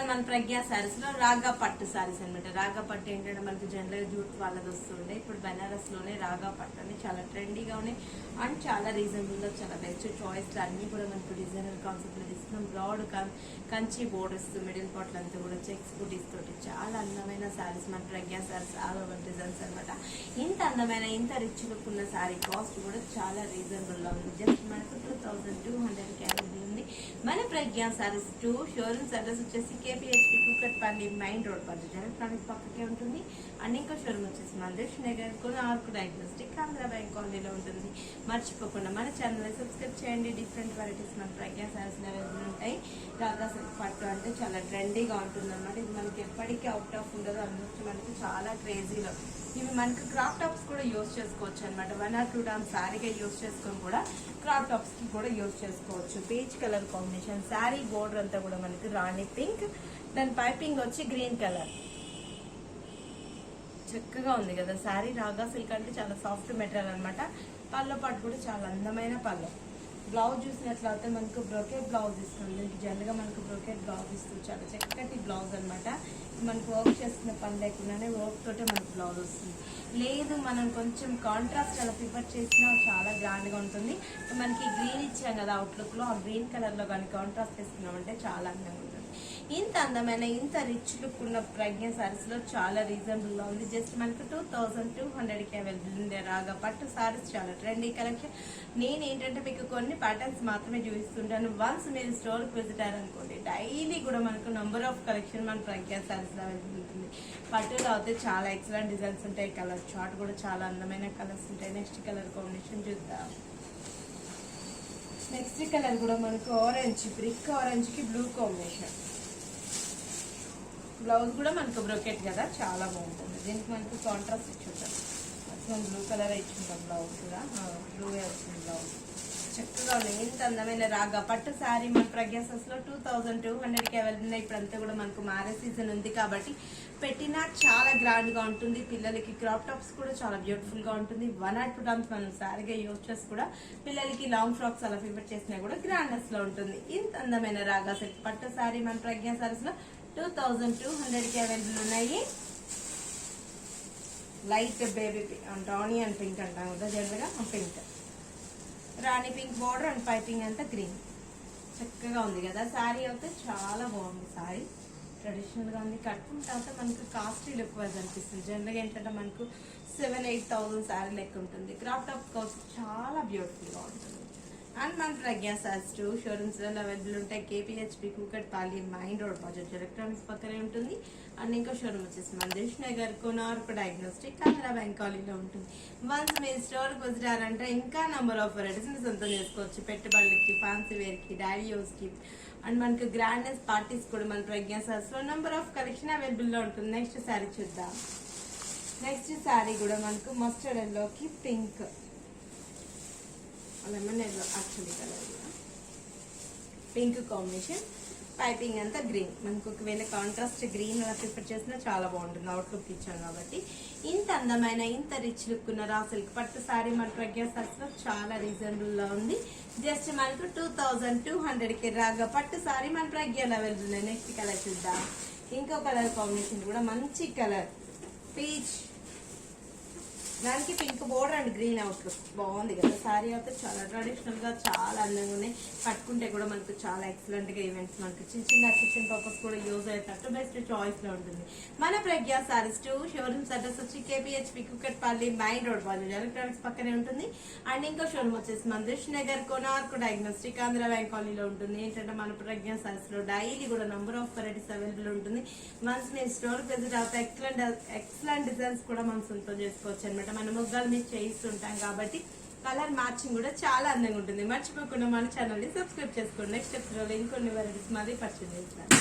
మన ప్రజ్ఞా సారీస్ లో రాగా పట్టు సారీస్ అనమాట. రాగా పట్టు ఏంటంటే మనకి జనరల్ జూట్ వాళ్ళది వస్తుండే, ఇప్పుడు బెనారస్ లోనే రాగా పట్టు అని చాలా ట్రెండీగా ఉన్నాయి అండ్ చాలా రీజనబుల్ గా చాలా బెస్ట్ చాయిస్. అన్ని కూడా మనకు డిజైనర్ కాన్సెప్ట్ లో ఇస్తున్నాం. Broad Kanchi borders, middle part అంతా కూడా చెక్స్ బుటీస్ తోటి చాలా అందమైన సారీస్ మన Pragna saris all over designs అనమాట. ఇంత అందమైన ఇంత రిచ్ లుక్ ఉన్న సారీ కాస్ట్ కూడా చాలా రీజనబుల్ గా ఉంది. జస్ట్ మనకు 2200 క్యారీ ఉంది మన ప్రజ్ఞా సారీస్ 2 షోరూమ్స్. అడ్రస్ వచ్చేసి KPHB Kukatpally main road budget electronic పక్కకే ఉంటుంది. అండ్ ఇంకో షోరూమ్ వచ్చేసి మందేష్ నగర్ ఆర్కు డయాగ్నోస్టిక్ ఆంధ్ర బ్యాంక్ కాలనీలో ఉంటుంది. మర్చిపోకుండా మన ఛానల్ సబ్స్క్రైబ్ చేయండి. డిఫరెంట్ వెరైటీస్ మన ప్రజ్ఞా సారీస్ అవైలబుల్ ఉంటాయి. రాగా సిల్క్ పట్టు అంటే చాలా ట్రెండీగా ఉంటుంది అనమాట. ఇది మనకి ఎప్పటికీ అవుట్ ఆఫ్ ఉండదు, అందులో మనకి చాలా క్రేజీలో. ఇవి మనకి క్రాప్ టాప్స్ కూడా యూజ్ చేసుకోవచ్చు అనమాట. 1 or 2 టైమ్స్ శారీగా యూజ్ చేసుకొని కూడా క్రాప్ టాప్స్ కి కూడా యూజ్ చేసుకోవచ్చు. Peach colour combination sari border అంతా కూడా మనకి రాణి పింక్, దాని పైపింగ్ వచ్చి గ్రీన్ కలర్. చక్కగా ఉంది కదా శారీ. రాగా సిల్క్ అంటే చాలా సాఫ్ట్ మెటీరియల్ అనమాట. పళ్ళ పాటు కూడా చాలా అందమైన పళ్ళు. బ్లౌజ్ చూసినట్లయితే మనకు బ్రోకెట్ బ్లౌజ్ ఇస్తుంది. దీనికి జనరల్గా మనకు బ్రోకెట్ బ్లౌజ్ ఇస్తుంది. చాలా చక్కటి బ్లౌజ్ అనమాట. మనకు వర్క్ చేస్తున్న పని లేకుండానే వర్క్ తోటే మనకు బ్లౌజ్ వస్తుంది. లేదు మనం కొంచెం కాంట్రాస్ట్ అలా ప్రిఫర్ చేసినా చాలా గ్రాండ్గా ఉంటుంది. మనకి గ్రీన్ ఇచ్చాం కదా అవుట్లుక్లో, ఆ గ్రీన్ కలర్లో కానీ కాంట్రాస్ట్ వేసుకున్నామంటే చాలా అందంగా ఉంటుంది. ఇంత అందమైన ఇంత రిచ్ లుక్ ఉన్న ప్రజ్ఞా సారీస్ లో చాలా రీజనబుల్ గా ఉంది. జస్ట్ మనకు 2200 కి అవైలబుల్ ఉంది. రాగా పట్టు సారీస్ చాలా ట్రెండీ కలెక్షన్. నేను ఏంటంటే మీకు కొన్ని ప్యాటర్న్స్ మాత్రమే చూపిస్తుంటాను. వన్స్ మీరు స్టోర్ కి విజిట్ అయ్యారనుకోండి, డైలీ కూడా మనకు నంబర్ ఆఫ్ కలెక్షన్ మన ప్రజ్ఞా సారీస్ లో అవైలబుల్ ఉంటుంది. పట్టులో అయితే చాలా ఎక్సలెంట్ డిజైన్స్ ఉంటాయి. కలర్ చార్ట్ కూడా చాలా అందమైన కలర్స్ ఉంటాయి. నెక్స్ట్ కలర్ కాంబినేషన్ చూద్దాం. నెక్స్ట్ కలర్ కూడా మనకు ఆరెంజ్, బ్రిక్ ఆరెంజ్ కి బ్లూ కాంబినేషన్. బ్లౌజ్ కూడా మనకు బ్రోకెట్ కదా, చాలా బాగుంటుంది. దీనికి మనకు కాంట్రాస్ట్ ఇచ్చుంటాం. మనం బ్లూ కలర్ ఇచ్చుంటాం. బ్లౌజ్ కూడా బ్లూ వస్తుంది బ్లౌజ్. చక్కగా ఉంది. ఇంత అందమైన రాగా పట్టు శారీ మన ప్రజ్ఞా సారీస్ లో 2200 కి అవైలబుల్. ఇప్పుడంతా కూడా మనకు మ్యారేజ్ సీజన్ ఉంది కాబట్టి పెట్టినా చాలా గ్రాండ్ గా ఉంటుంది. పిల్లలకి క్రాప్ టాప్స్ కూడా చాలా బ్యూటిఫుల్ గా ఉంటుంది. 1 or 2 టైమ్స్ మనం శారీగా యూజ్ చేసి కూడా పిల్లలకి లాంగ్ ఫ్రాక్స్ అలా ప్రిఫర్ చేసినా కూడా గ్రాండ్నెస్ లో ఉంటుంది. ఇంత అందమైన రాగా సెట్ పట్టు శారీ మన ప్రజ్ఞా సారీస్ లో 2200 కి అవైలబుల్ ఉన్నాయి. లైట్ బేబీ అంటే ఆనియన్ పింక్ అంటాం కదా జనరల్గా, pink Rani pink border and piping అంతా గ్రీన్. చక్కగా ఉంది కదా శారీ. అయితే చాలా బాగుంది శారీ. ట్రెడిషనల్ గా ఉంది. కట్టుకుంటే అయితే మనకు కాస్ట్లీ లుక్ వైజ్ అనిపిస్తుంది. జనరల్గా ఏంటంటే మనకు 7,000-8,000 శారీ లెక్క ఉంటుంది. క్రాప్ టాప్ కాస్ట్ చాలా బ్యూటిఫుల్ గా ఉంటుంది. అండ్ మన ప్రజ్ఞా సారీస్ 2 షోరూమ్స్ లో అవైలబుల్ ఉంటాయి. KPHB Kukatpally main road budget electronics పక్కనే ఉంటుంది. అండ్ ఇంకో షోరూమ్ వచ్చేసి మందేష్ నగర్ ఆర్కు డయాగ్నోస్టిక్ ఆంధ్ర బ్యాంక్ కాలనీలో ఉంటుంది. వన్స్ మీరు స్టోర్ కి వచ్చినారంటే ఇంకా నంబర్ ఆఫ్ వెరైటీస్ ని సొంతం చేసుకోవచ్చు. పెట్టుబడులకి, ఫ్యాన్సీ వేర్ కి, డైలీ యూస్ కి అండ్ మనకి గ్రాండ్నెస్ పార్టీస్ కూడా మన ప్రజ్ఞా సారీస్ లో నంబర్ ఆఫ్ కలెక్షన్ అవైలబుల్ లో ఉంటుంది. నెక్స్ట్ శారీ చూద్దాం. నెక్స్ట్ శారీ కూడా మనకు మస్టర్డ్ ఎల్లోకి pink, lemon yellow actually colour కూడా పింక్ కాంబినేషన్. పైపింగ్ అంతా గ్రీన్. మనకు ఒకవేళ కాంట్రాస్ట్ గ్రీన్ అలా ప్రిఫర్ చేసినా చాలా బాగుంటుంది. అవుట్లుక్ ఇచ్చాం కాబట్టి. ఇంత అందమైన ఇంత రిచ్ లుక్ ఉన్న రా సిల్క్ పట్టు శారీ మన ప్రజ్ఞా సారీస్ లో చాలా రీజనబుల్ గా ఉంది. జస్ట్ మనకు 2200 కి రాగా పట్టు శారీ మన ప్రజ్ఞాలో అవైలబుల్ ఉన్నాయి. నెక్స్ట్ కలర్ చూద్దాం. ఇంకో కలర్ కాంబినేషన్ కూడా మంచి కలర్ పీచ్, దానికి pink border and green outlook. బాగుంది కదా శారీ. అయితే చాలా ట్రెడిషనల్ గా చాలా అందంగా ఉన్నాయి. కట్టుకుంటే కూడా మనకు చాలా ఎక్సలెంట్ గా ఈవెంట్స్ మనకు చిన్న చిన్న అకేషన్ పర్పస్ కూడా యూజ్ అయ్యేటట్టు బెస్ట్ చాయిస్ లో ఉంటుంది. మన ప్రజ్ఞా సారీస్ 2 షోరూమ్స్ అడ్రస్ వచ్చి కేపీహెచ్పి కూకట్పల్లి మెయిన్ రోడ్ బజార్ ఎలక్ట్రానిక్స్ పక్కనే ఉంటుంది. అండ్ ఇంకో షోరూమ్ వచ్చేసి మందేష్ నగర్ ఆర్కు డయాగ్నోస్టిక్ ఆంధ్ర బ్యాంక్ కాలనీలో ఉంటుంది. ఏంటంటే మన ప్రజ్ఞా సారీస్ లో డైలీ కూడా నంబర్ ఆఫ్ వెరైటీస్ అవైలబుల్ ఉంటుంది. వన్స్ మీరు స్టోర్ విజిట్ అవుతే ఎక్సలెంట్ డిజైన్స్ కూడా మనం సొంతం చేసుకోవచ్చు అనమాట. మన ముగ్గాలు మీద చేయిస్తుంటాం కాబట్టి కలర్ మ్యాచింగ్ కూడా చాలా అందంగా ఉంటుంది. మర్చిపోకుండా మన ఛానల్ ని సబ్స్క్రైబ్ చేసుకోండి. నెక్స్ట్ ఎపిసోడ్ ఇంకొన్ని వెరైటీస్ మళ్ళీ పరిచయం చేస్తాను.